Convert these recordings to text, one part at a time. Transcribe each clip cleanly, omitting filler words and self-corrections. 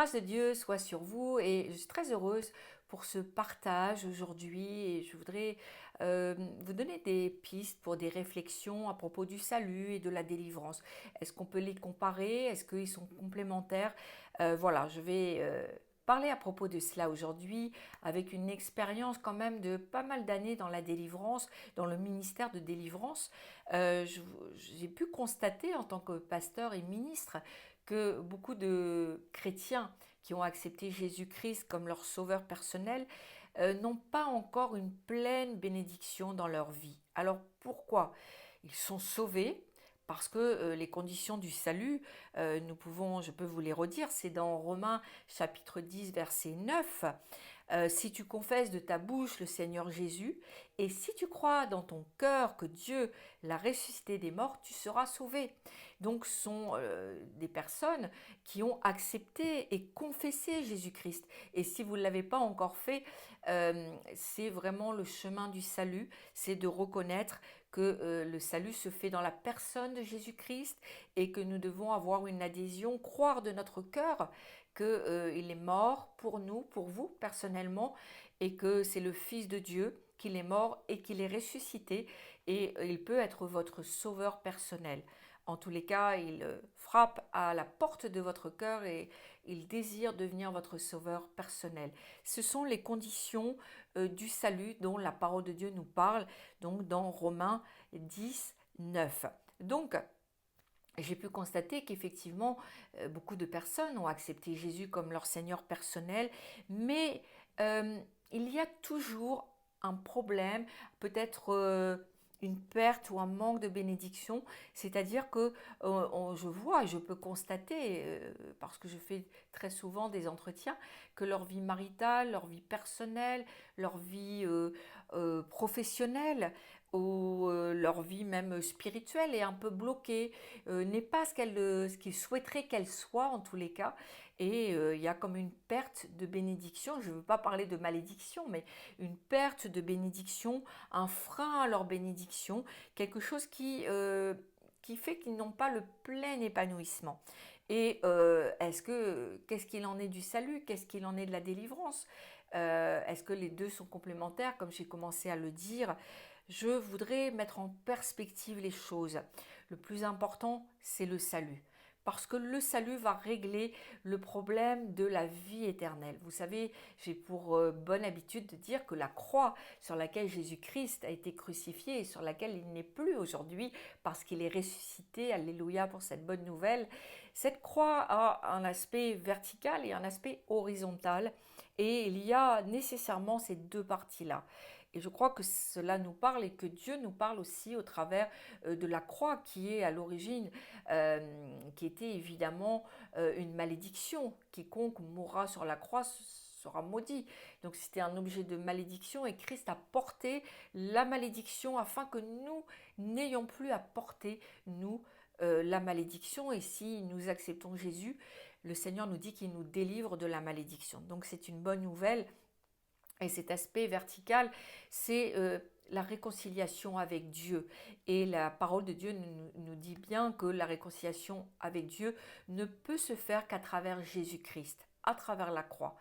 grâce de Dieu soit sur vous et je suis très heureuse pour ce partage aujourd'hui et je voudrais vous donner des pistes pour des réflexions à propos du salut et de la délivrance. Est-ce qu'on peut les comparer? Est-ce qu'ils sont complémentaires? Voilà, je vais parler à propos de cela aujourd'hui avec une expérience quand même de pas mal d'années dans la délivrance, dans le ministère de délivrance. J'ai pu constater en tant que pasteur et ministre que beaucoup de chrétiens qui ont accepté Jésus-Christ comme leur sauveur personnel n'ont pas encore une pleine bénédiction dans leur vie. Alors pourquoi? Ils sont sauvés parce que les conditions du salut, je peux vous les redire, c'est dans Romains chapitre 10 verset 9. Si tu confesses de ta bouche le Seigneur Jésus, et si tu crois dans ton cœur que Dieu l'a ressuscité des morts, tu seras sauvé. Donc ce sont des personnes qui ont accepté et confessé Jésus-Christ. Et si vous ne l'avez pas encore fait, c'est vraiment le chemin du salut, c'est de reconnaître que le salut se fait dans la personne de Jésus-Christ et que nous devons avoir une adhésion, croire de notre cœur qu'il est mort pour nous, pour vous personnellement, et que c'est le Fils de Dieu, qu'il est mort et qu'il est ressuscité, et il peut être votre sauveur personnel. En tous les cas, il frappe à la porte de votre cœur et il désire devenir votre sauveur personnel. Ce sont les conditions du salut dont la parole de Dieu nous parle, donc dans Romains 10, 9. Donc, j'ai pu constater qu'effectivement, beaucoup de personnes ont accepté Jésus comme leur Seigneur personnel, mais il y a toujours un problème, peut-être une perte ou un manque de bénédiction, c'est-à-dire que je vois et je peux constater, parce que je fais très souvent des entretiens, que leur vie maritale, leur vie personnelle, leur vie professionnelle ou leur vie même spirituelle est un peu bloquée, n'est pas ce qu'ils souhaiteraient qu'elle soit en tous les cas, et il y a comme une perte de bénédiction. Je ne veux pas parler de malédiction, mais une perte de bénédiction, un frein à leur bénédiction, quelque chose qui fait qu'ils n'ont pas le plein épanouissement. Et qu'est-ce qu'il en est du salut? Qu'est-ce qu'il en est de la délivrance? Est-ce que les deux sont complémentaires, comme j'ai commencé à le dire? Je voudrais mettre en perspective les choses. Le plus important, c'est le salut. Parce que le salut va régler le problème de la vie éternelle. Vous savez, j'ai pour bonne habitude de dire que la croix sur laquelle Jésus-Christ a été crucifié et sur laquelle il n'est plus aujourd'hui parce qu'il est ressuscité, alléluia pour cette bonne nouvelle, cette croix a un aspect vertical et un aspect horizontal et il y a nécessairement ces deux parties-là. Et je crois que cela nous parle et que Dieu nous parle aussi au travers de la croix qui est à l'origine, qui était évidemment une malédiction. Quiconque mourra sur la croix sera maudit. Donc c'était un objet de malédiction et Christ a porté la malédiction afin que nous n'ayons plus à porter, nous, la malédiction. Et si nous acceptons Jésus, le Seigneur nous dit qu'il nous délivre de la malédiction. Donc c'est une bonne nouvelle. Et cet aspect vertical, c'est la réconciliation avec Dieu. Et la parole de Dieu nous dit bien que la réconciliation avec Dieu ne peut se faire qu'à travers Jésus-Christ, à travers la croix.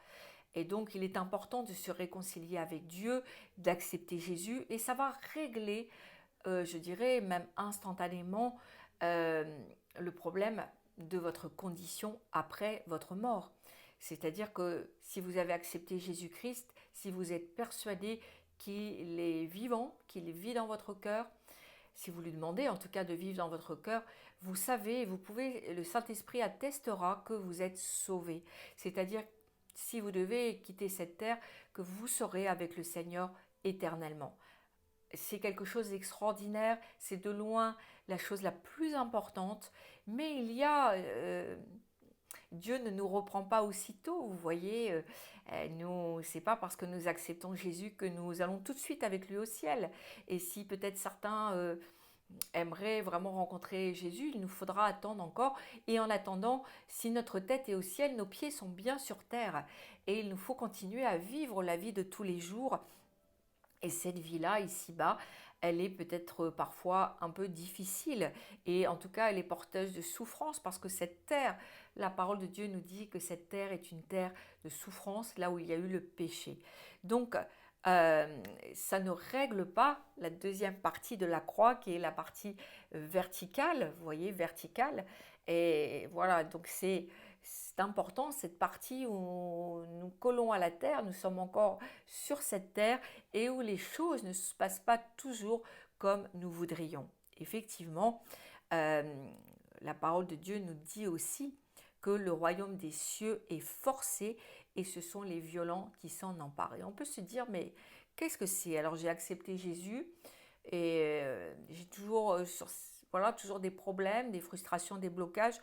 Et donc, il est important de se réconcilier avec Dieu, d'accepter Jésus, et ça va régler, je dirais même instantanément, le problème de votre condition après votre mort. C'est-à-dire que si vous avez accepté Jésus-Christ, si vous êtes persuadé qu'il est vivant, qu'il vit dans votre cœur, si vous lui demandez en tout cas de vivre dans votre cœur, vous savez, le Saint-Esprit attestera que vous êtes sauvé. C'est-à-dire, si vous devez quitter cette terre, que vous serez avec le Seigneur éternellement. C'est quelque chose d'extraordinaire, c'est de loin la chose la plus importante, mais Dieu ne nous reprend pas aussitôt, vous voyez, c'est pas parce que nous acceptons Jésus que nous allons tout de suite avec lui au ciel. Et si peut-être certains aimeraient vraiment rencontrer Jésus, il nous faudra attendre encore. Et en attendant, si notre tête est au ciel, nos pieds sont bien sur terre. Et il nous faut continuer à vivre la vie de tous les jours Et cette vie-là, ici-bas, elle est peut-être parfois un peu difficile et en tout cas, elle est porteuse de souffrance parce que cette terre, la parole de Dieu nous dit que cette terre est une terre de souffrance, là où il y a eu le péché. Donc, ça ne règle pas la deuxième partie de la croix qui est la partie verticale, vous voyez, verticale. Et voilà, donc c'est important, cette partie où nous collons à la terre, nous sommes encore sur cette terre et où les choses ne se passent pas toujours comme nous voudrions. Effectivement, euh, la parole de Dieu nous dit aussi que le royaume des cieux est forcé et ce sont les violents qui s'en emparent. Et on peut se dire, mais qu'est-ce que c'est? Alors j'ai accepté Jésus et j'ai toujours, voilà, toujours des problèmes, des frustrations, des blocages.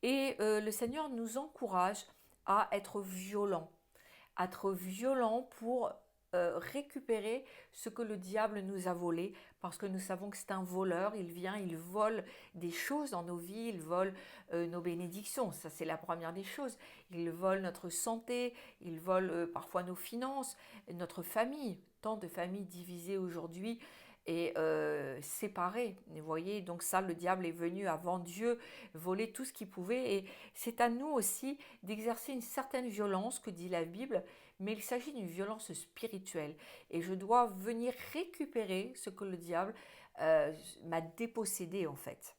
Et le Seigneur nous encourage à être violent pour récupérer ce que le diable nous a volé, parce que nous savons que c'est un voleur, il vient, il vole des choses dans nos vies, il vole nos bénédictions, ça c'est la première des choses, il vole notre santé, il vole parfois nos finances, notre famille, tant de familles divisées aujourd'hui et séparées, vous voyez, donc ça le diable est venu avant Dieu voler tout ce qu'il pouvait et c'est à nous aussi d'exercer une certaine violence que dit la Bible, mais il s'agit d'une violence spirituelle. Et je dois venir récupérer ce que le diable m'a dépossédé en fait.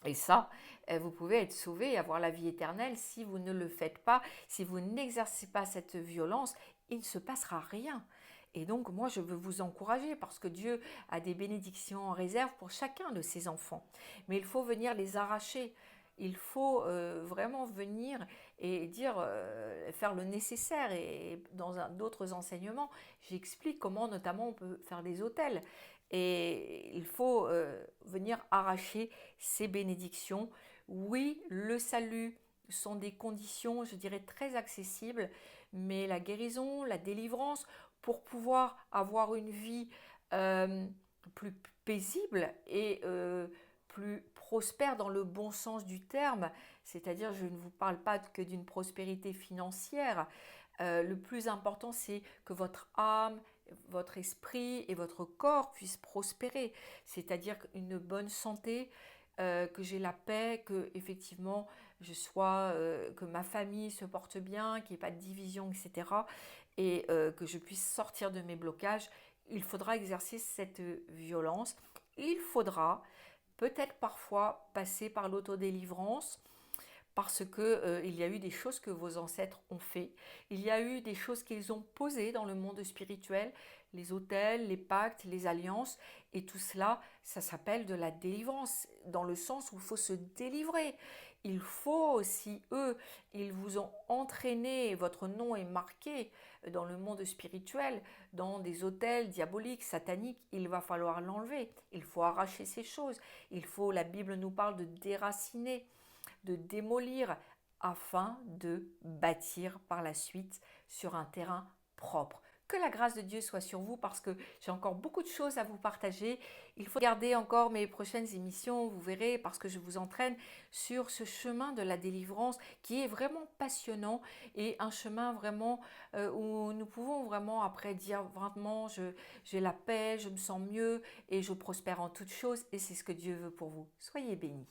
Et ça, vous pouvez être sauvé et avoir la vie éternelle si vous ne le faites pas, si vous n'exercez pas cette violence, il ne se passera rien. Et donc moi, je veux vous encourager parce que Dieu a des bénédictions en réserve pour chacun de ses enfants. Mais il faut venir les arracher. Il faut vraiment venir et dire, faire le nécessaire. Et dans d'autres enseignements, j'explique comment notamment on peut faire des autels. Et il faut venir arracher ces bénédictions. Oui, le salut sont des conditions, je dirais, très accessibles, mais la guérison, la délivrance, pour pouvoir avoir une vie euh, plus paisible et plus prospère dans le bon sens du terme, c'est-à-dire je ne vous parle pas que d'une prospérité financière, le plus important c'est que votre âme, votre esprit et votre corps puissent prospérer, c'est-à-dire une bonne santé, que j'ai la paix, que effectivement que ma famille se porte bien, qu'il n'y ait pas de division, etc. Et que je puisse sortir de mes blocages. Il faudra exercer cette violence. Il faudra peut-être parfois passer par l'autodélivrance parce que il y a eu des choses que vos ancêtres ont fait, il y a eu des choses qu'ils ont posées dans le monde spirituel, les autels, les pactes, les alliances, et tout cela, ça s'appelle de la délivrance, dans le sens où il faut se délivrer. Il faut aussi, eux, ils vous ont entraîné, votre nom est marqué dans le monde spirituel, dans des autels diaboliques, sataniques, il va falloir l'enlever, il faut arracher ces choses, la Bible nous parle de déraciner, de démolir afin de bâtir par la suite sur un terrain propre. Que la grâce de Dieu soit sur vous parce que j'ai encore beaucoup de choses à vous partager. Il faut garder encore mes prochaines émissions, vous verrez, parce que je vous entraîne sur ce chemin de la délivrance qui est vraiment passionnant et un chemin vraiment où nous pouvons vraiment après dire vraiment j'ai la paix, je me sens mieux et je prospère en toutes choses et c'est ce que Dieu veut pour vous. Soyez bénis.